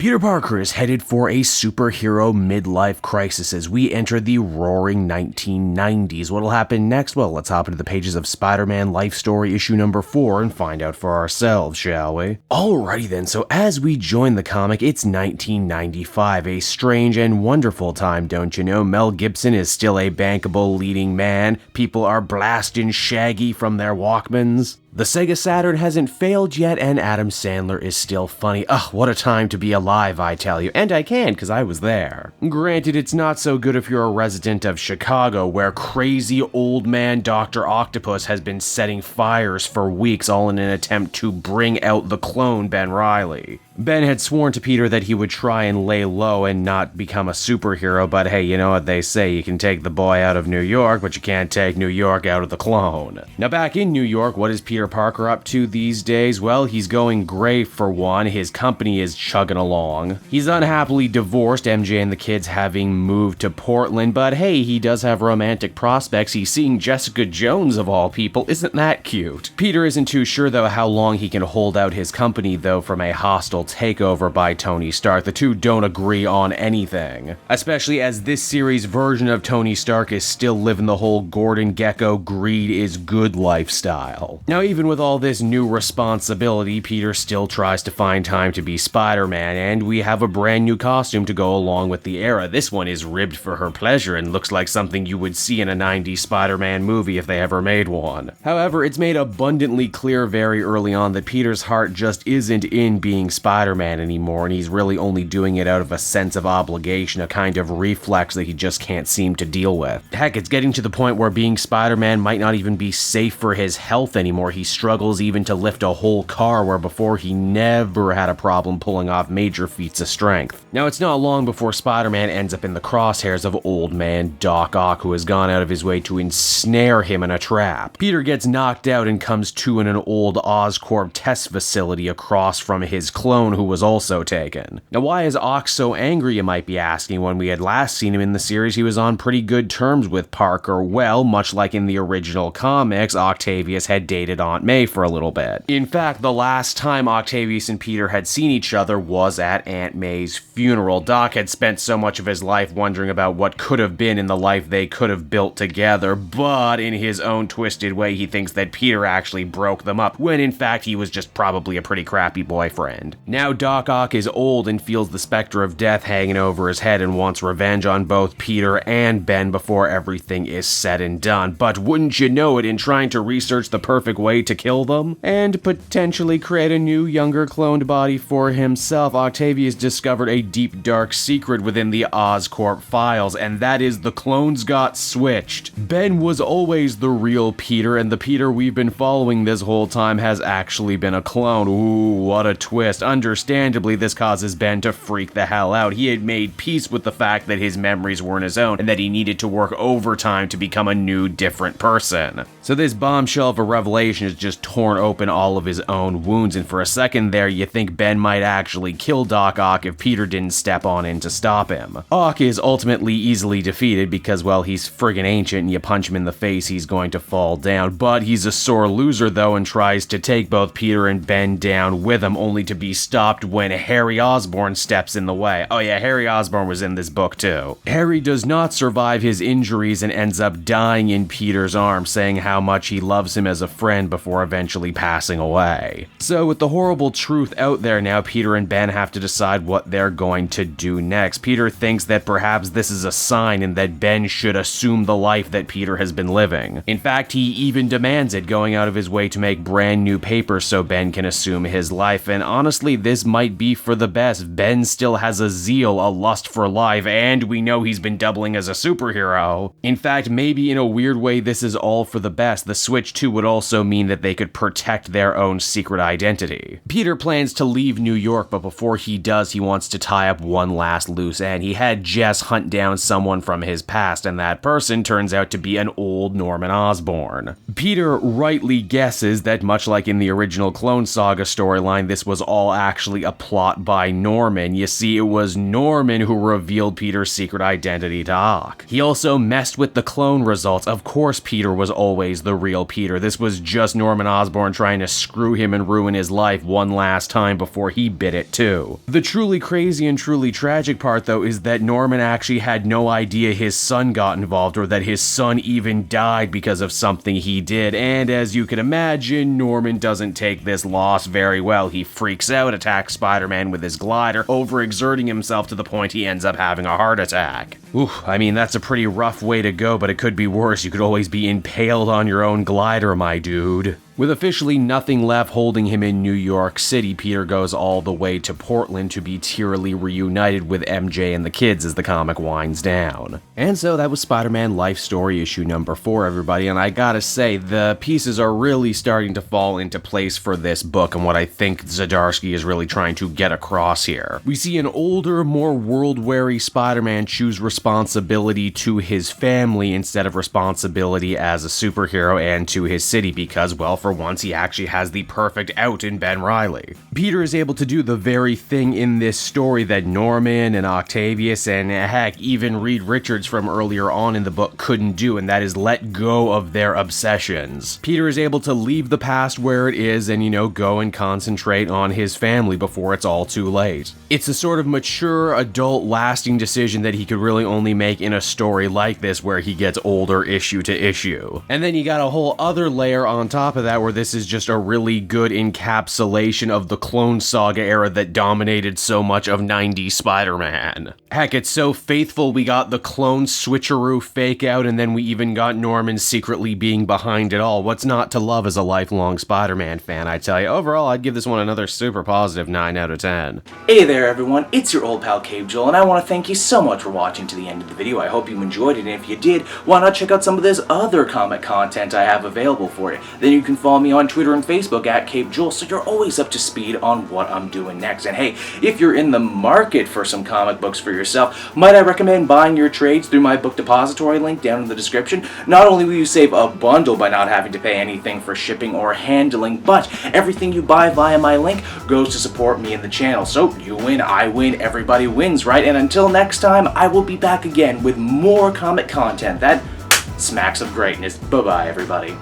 Peter Parker is headed for a superhero midlife crisis as we enter the roaring 1990s. What'll happen next? Well, let's hop into the pages of Spider-Man Life Story issue number 4 and find out for ourselves, shall we? Alrighty then, so as we join the comic, it's 1995, a strange and wonderful time, don't you know? Mel Gibson is still a bankable leading man. People are blasting Shaggy from their Walkmans. The Sega Saturn hasn't failed yet, and Adam Sandler is still funny. Ugh, what a time to be alive, I tell you. And I can, because I was there. Granted, it's not so good if you're a resident of Chicago, where crazy old man Dr. Octopus has been setting fires for weeks, all in an attempt to bring out the clone Ben Reilly. Ben had sworn to Peter that he would try and lay low and not become a superhero, but hey, you know what they say, you can take the boy out of New York, but you can't take New York out of the clone. Now back in New York, what is Peter Parker up to these days? Well, he's going gray for one, his company is chugging along. He's unhappily divorced, MJ and the kids having moved to Portland, but hey, he does have romantic prospects. He's seeing Jessica Jones of all people, isn't that cute? Peter isn't too sure though how long he can hold out his company though from a hostile takeover by Tony Stark. The two don't agree on anything, especially as this series' version of Tony Stark is still living the whole Gordon Gekko greed is good lifestyle. Now even with all this new responsibility, Peter still tries to find time to be Spider-Man, and we have a brand new costume to go along with the era. This one is ribbed for her pleasure and looks like something you would see in a 90s Spider-Man movie if they ever made one. However, it's made abundantly clear very early on that Peter's heart just isn't in being Spider-Man anymore, and he's really only doing it out of a sense of obligation, a kind of reflex that he just can't seem to deal with. Heck, it's getting to the point where being Spider-Man might not even be safe for his health anymore. He struggles even to lift a whole car, where before he never had a problem pulling off major feats of strength. Now, it's not long before Spider-Man ends up in the crosshairs of old man Doc Ock, who has gone out of his way to ensnare him in a trap. Peter gets knocked out and comes to in an old Oscorp test facility across from his clone, who was also taken. Now, why is Ock so angry, you might be asking? When we had last seen him in the series, he was on pretty good terms with Parker. Well, much like in the original comics, Octavius had dated Aunt May for a little bit. In fact, the last time Octavius and Peter had seen each other was at Aunt May's funeral. Doc had spent so much of his life wondering about what could have been in the life they could have built together, but in his own twisted way, he thinks that Peter actually broke them up, when in fact he was just probably a pretty crappy boyfriend. Now Doc Ock is old and feels the specter of death hanging over his head and wants revenge on both Peter and Ben before everything is said and done. But wouldn't you know it, in trying to research the perfect way to kill them and potentially create a new, younger cloned body for himself, Octavius discovered a deep, dark secret within the Oscorp files, and that is the clones got switched. Ben was always the real Peter, and the Peter we've been following this whole time has actually been a clone. Ooh, what a twist. Understandably, this causes Ben to freak the hell out. He had made peace with the fact that his memories weren't his own and that he needed to work overtime to become a new, different person. So this bombshell of a revelation has just torn open all of his own wounds, and for a second there, you think Ben might actually kill Doc Ock if Peter didn't step on in to stop him. Ock is ultimately easily defeated because, well, he's friggin' ancient and you punch him in the face, he's going to fall down. But he's a sore loser though and tries to take both Peter and Ben down with him, only to be stopped when Harry Osborn steps in the way. Oh yeah, Harry Osborn was in this book too. Harry does not survive his injuries and ends up dying in Peter's arms, saying how much he loves him as a friend before eventually passing away. So with the horrible truth out there now, Peter and Ben have to decide what they're going to do next. Peter thinks that perhaps this is a sign and that Ben should assume the life that Peter has been living. In fact, he even demands it, going out of his way to make brand new papers so Ben can assume his life, and honestly, this might be for the best. Ben still has a zeal, a lust for life, and we know he's been doubling as a superhero. In fact, maybe in a weird way, this is all for the best. The switch too would also mean that they could protect their own secret identity. Peter plans to leave New York, but before he does, he wants to tie up one last loose end. He had Jess hunt down someone from his past, and that person turns out to be an old Norman Osborn. Peter rightly guesses that, much like in the original Clone Saga storyline, this was all actually a plot by Norman. You see, it was Norman who revealed Peter's secret identity to Hawk. He also messed with the clone results. Of course Peter was always the real Peter. This was just Norman Osborn trying to screw him and ruin his life one last time before he bit it too. The truly crazy and truly tragic part though is that Norman actually had no idea his son got involved or that his son even died because of something he did, and as you can imagine, Norman doesn't take this loss very well. He freaks out, attacks Spider-Man with his glider, overexerting himself to the point he ends up having a heart attack. Oof, I mean, that's a pretty rough way to go, but it could be worse. You could always be impaled on your own glider, my dude. With officially nothing left holding him in New York City, Peter goes all the way to Portland to be tearily reunited with MJ and the kids as the comic winds down. And so that was Spider-Man Life Story issue number 4, everybody, and I gotta say, the pieces are really starting to fall into place for this book and what I think Zdarsky is really trying to get across here. We see an older, more world-weary Spider-Man choose responsibility to his family instead of responsibility as a superhero and to his city because, well, for once, he actually has the perfect out in Ben Reilly. Peter is able to do the very thing in this story that Norman and Octavius and heck, even Reed Richards from earlier on in the book couldn't do, and that is let go of their obsessions. Peter is able to leave the past where it is and, go and concentrate on his family before it's all too late. It's a sort of mature, adult, lasting decision that he could really only make in a story like this where he gets older issue to issue. And then you got a whole other layer on top of that where this is just a really good encapsulation of the Clone Saga era that dominated so much of 90s Spider-Man. Heck, it's so faithful we got the clone switcheroo fake out and then we even got Norman secretly being behind it all. What's not to love as a lifelong Spider-Man fan, I tell you. Overall, I'd give this one another super positive 9 out of 10. Hey there everyone, it's your old pal Cape Joel, and I want to thank you so much for watching to the end of the video. I hope you enjoyed it, and if you did, why not check out some of this other comic content I have available for you. Then you can follow me on Twitter and Facebook at Cape Joel, so you're always up to speed on what I'm doing next. And hey, if you're in the market for some comic books for yourself, might I recommend buying your trades through my book depository link down in the description. Not only will you save a bundle by not having to pay anything for shipping or handling, but everything you buy via my link goes to support me and the channel. So you win, I win, everybody wins, right? And until next time, I will be back again with more comic content that smacks of greatness. Bye-bye, everybody.